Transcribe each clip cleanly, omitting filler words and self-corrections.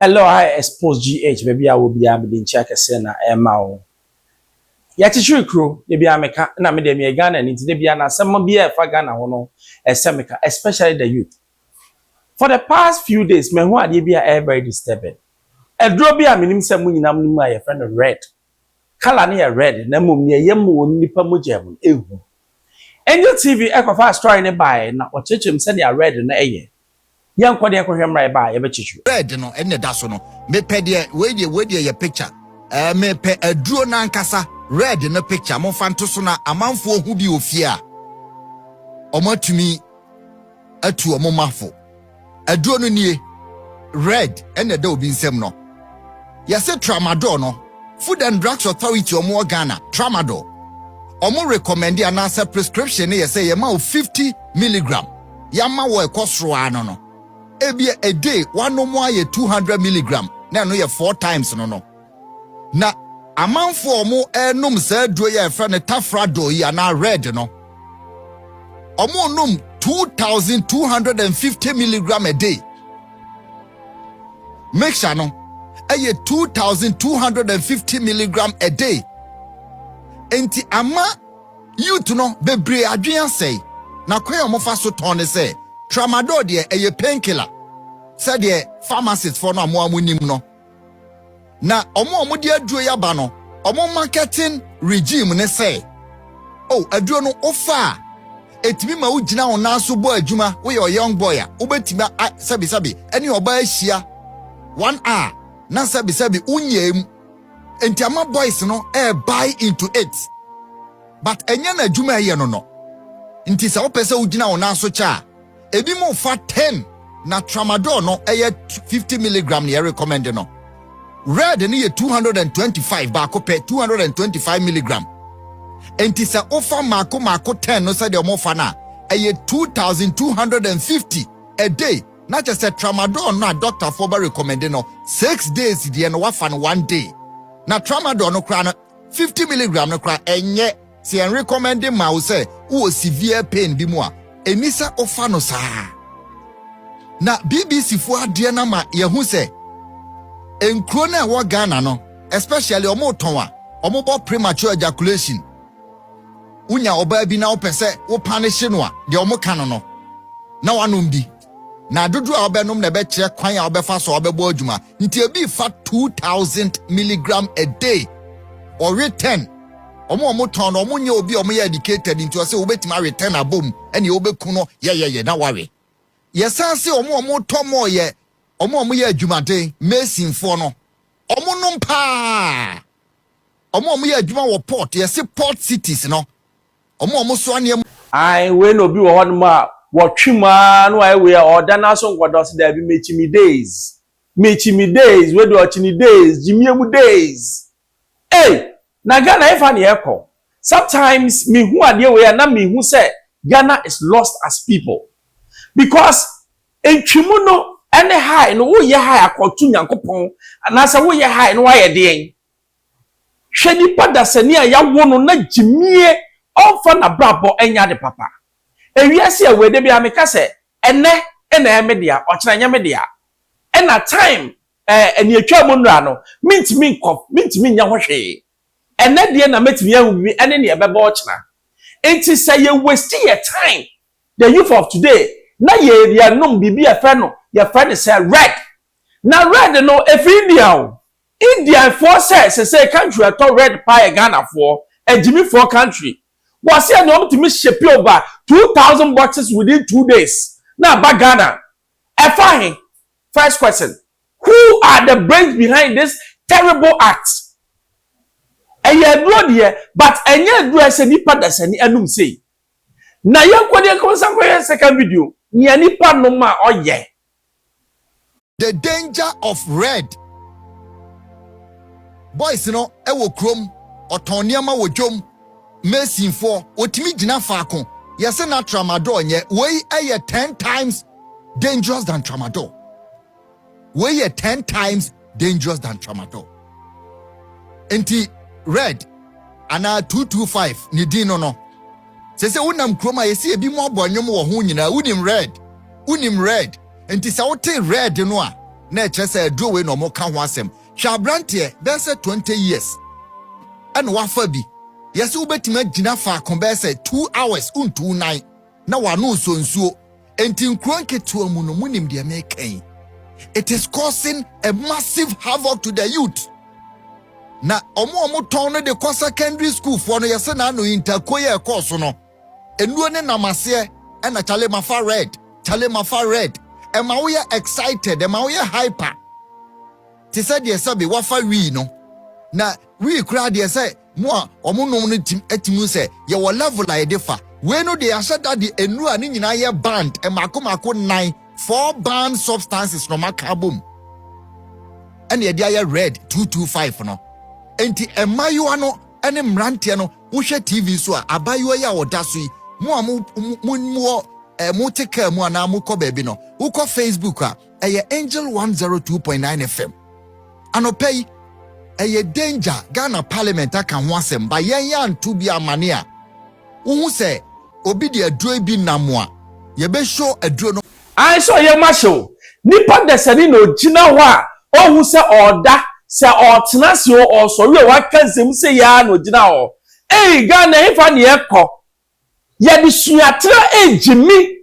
Hello, I Xposed GH, baby. I will be able to check a sena Emma. Yet it's true, crew. You be a meka, na me de me Ghana, and it's the Biana, some be a fagana, a semica, especially the youth. For the past few days, me who are be a very disturbing. A drop be a minimum some in my friend of red. Color near red, Namum near Yemu, Nipa Mujam, Ewu. Angel TV Echo Fast trying to buy, not what Chim said they are red in the air. Young Quadia Cohem right by a chichu. Red no ene da so no me pe de we de ye picture me pe aduro na nkasa red no picture mo fanto so na amanfo hu bi ofia omatumi atu omomafo aduro no nie red ene da obi nsem no yase tramadol no Food and Drugs Authority omo Ghana tramadol omo recommend anasa prescription ye say ye ma 50 milligram yama wo ekosro ano no Ebia a day, one no more 200 milligram. Now no 4 times no. Na amount for more num said do ya friend a tafrado ya na red no. Omo num 2,250 milligram a day. Make sure no. 2,250 milligram a day. Enti ama you to know bebre adrian say. Na kwe omo fa so ton say. Tramadol de a painkiller. Said the pharmacist for no more munim no. Na omo de aduro ya ba no. Omo marketing regime ne say. Oh, aduro no ofa. Etimi ma ugina ona so bo adwuma we your young boy a. Obetima sabi any oba ahia 1 hour na sabi unyem. Enti ama boys no buy into it. But enya na adwuma ye no. Nti sa opese ugina ona so cha. Ebi mo fa 10 na tramadol no 50 milligram ne recommend no. Red ne 225 ba ko pe 225 milligram. Enti sa ofa mako 10 no say de mo fa na 2,250 a day. Na just say tramadol no doctor for recommend no 6 days de no wa fa no 1 day. Na tramadol no kra no 50 milligram no kra enye si en recommend ma wo say wo severe pain bi mu a enisa ofano saa na BBC fu ade na ma ye hu se enkro na wo Ghana no especially omo ton a omo bo premature ejaculation unya oba bi na opese wo punish no a de omo kan no na wanom bi na dodo a obenom na be kire kwan a obefa so obebo adwuma nti ebi fa 2,000 milligram a day or 10 omo ton omo nye obi omo ye educated into say obetima return abom ene obeku no ye na ware yesan say omo tomo ye omo ye adwumaden mesinfo no omo no pa omo ye adwuma wo port ye say port cities no omo so ane I when obi wo hon ma wo twima no ai we order na so ngodo se da bi mechimi days we do ochini days jimiemu days na Ghana if an echo. Sometimes me who are there we na me who say Ghana is lost as people. Because in Chimuno any high no wo ye high akotu Nyankopon and as wo ye high no why dey. Hwedi pada sani a ya wo no na jimie onfa na brabo enya de papa. Ewiase a we de bia me ka say ene me dia ochira nya me dia. Na time eni atwa mu nra no mintimi nya ho hwe. And that the na metimi awu ene ne ebeba ochina enti say you waste your time the youth of today na ye nom bibi afa no your friend say red na red no India for say country ato red pie Ghana for Jimmy for country was say no to ship over 2,000 boxes within 2 days na ba Ghana fine. First question, who are the brains behind this terrible act? But enye dress nipa da sani anum sei na yankode konsan koye second video ni nipa no ma oye. The danger of red boys no ewo krom otoniama wo dwom mesinfo otimi gina faako yese na tramadol nye we 10 times dangerous than tramadol. We 10 times dangerous than tramadol. Enti red ana 225 ni dino no se unam kroma yesi ebi mo abonyom wo ho nyina unim red enti sa wote red no a na eche say aduro we no mo ka ho asem hwa brante be say 20 years and wafa bi yes ubetima gina fa kon be say 2 hours untu 9 na wano sonsuo enti nkron ketua mu no munim de mekan. It is causing a massive havoc to the youth. Na omo ton no de kwa secondary school for no yese na no interkoye course no enuo ne namase e na chale mafa red e ma we excited e ma we hyper ti said de se be wafa wi no na wi kra de se mo a omo nom no atimu se ye wo level la defa we no de asa that the enuo ani nyina ye band e mako 9 4 banned substances no makabum and ye dia red 225 no enti emayo no ene mrante no wo hwe TV so a abayo ya woda so yi mo teka mu ana mo ko baabi no wo ko Facebook a eye Angel 102.9 FM anopai eye danger Ghana Parliament aka ho asem ba yen ya nto bi amane a wo hu se obi de aduro bi namo a ye be show aduro no I saw your marshal. Nipa desani no jina wa. Oh, who say order, say or tenasio or so you what can say ya no jina o. Hey, Ghana if an yeko. Ye di suatra Jimmy.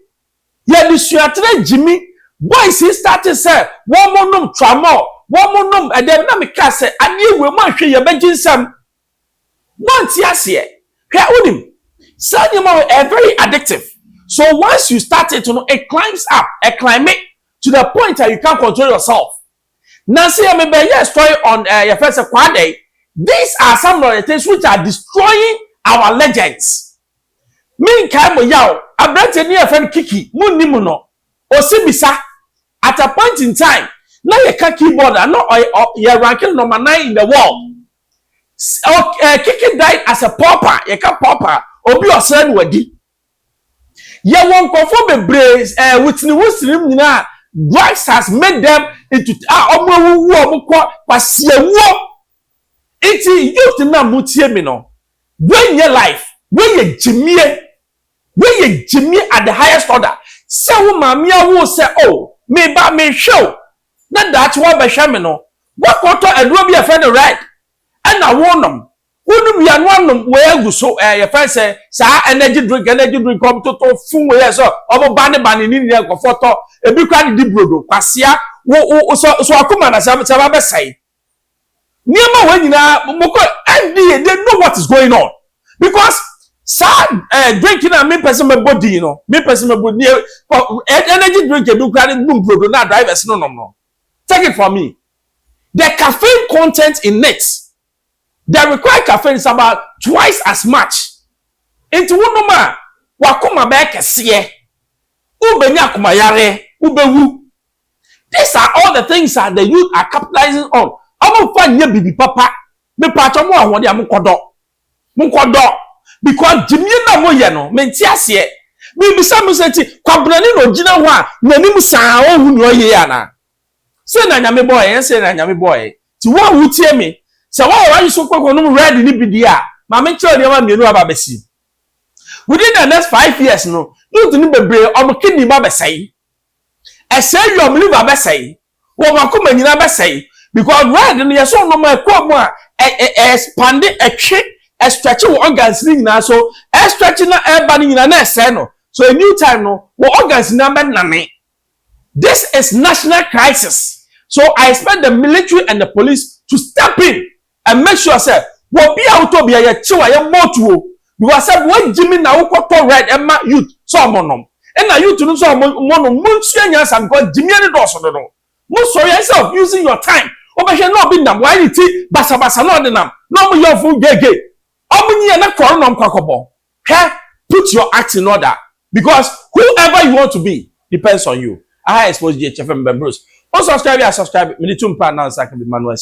Ye di suatra Jimmy. Boys he started say one more num tramo, one more num and then na me ka say ani we ma hwe ye begin sam. Once yase. Hwe unim. Sanyama are very addictive. So once you start it, it climbs up, it climbs to the point that you can't control yourself. Now, see, I mean, yes, story on your first Kwade. These are some of the things which are destroying our legends. Me kamo yao, I brought a near friend Kiki, Munimuno, or Sibisa. At a point in time, now you can't keyboard, and not you're ranking number 9 in the world. Kiki died as a pauper, you can't pauper, or be your son wedi. Ye won confirm be brace with the wisdom nyina Drυgs has made them into omo kwasia wo iti youth na mutie me no when your life when ye jimie at the highest order say wo mama wo say oh me ba me show na that one be hwe me no what quarter aduro be a friend right and na wonom unum ya no we aguso your friend say sa energy drink come to fun we so obo bani ni ni ko photo e bi kwa di brodo kwasia wo so akoma na sa be sai niema we nyina moko and they know what is going on because drinking and me person my body you know me person my body energy drink e bi kwa di brodo na drivers no take it from me the caffeine content in it. The required caffeine is about twice as much. Into wunuma wakuma beke siye. Ubenya kumayare ubewu. These are all the things that the youth are capitalizing on. Amu fanye bibi papa. Me pacho mo ahwode amukodo. Mukodo because jimye na mo ye no menti ase. Bibi samu senti kwabrani no gina ho a nanim saa ohu no ye ana. Se na nyame boy, se na nyame boy. Ti wo wutie me. So what you so quick on red in Nibidia? Mamma tell you what you know about Bessie. Within the next 5 years, no, you didn't be brave or kidney Baba say. I say you are believe Baba say. What come and you never say because red in your son no more more expanded a trick, a stretching organs now so a stretching air banning in an no. So a new time no organs number name. This is national crisis. So I expect the military and the police to step in. And make sure say what be out to be a chiwa ya motuo because say when Jimmy na ukoto red emma youth so monom and na youth no so monom munsu anya sam because Jimmy any do so no mo sorry yourself using your time obehwe no be nam why it basa no de nam no mo your fu gege omunye na koro no kwakobo put your act in order because whoever you want to be depends on you. I expose GHFM members. Also subscribe me to mpa now so I can be manual.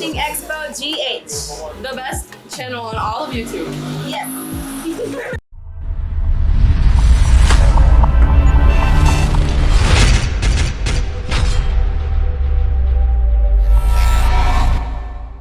watching Expo GH. The best channel on all of YouTube. Yes.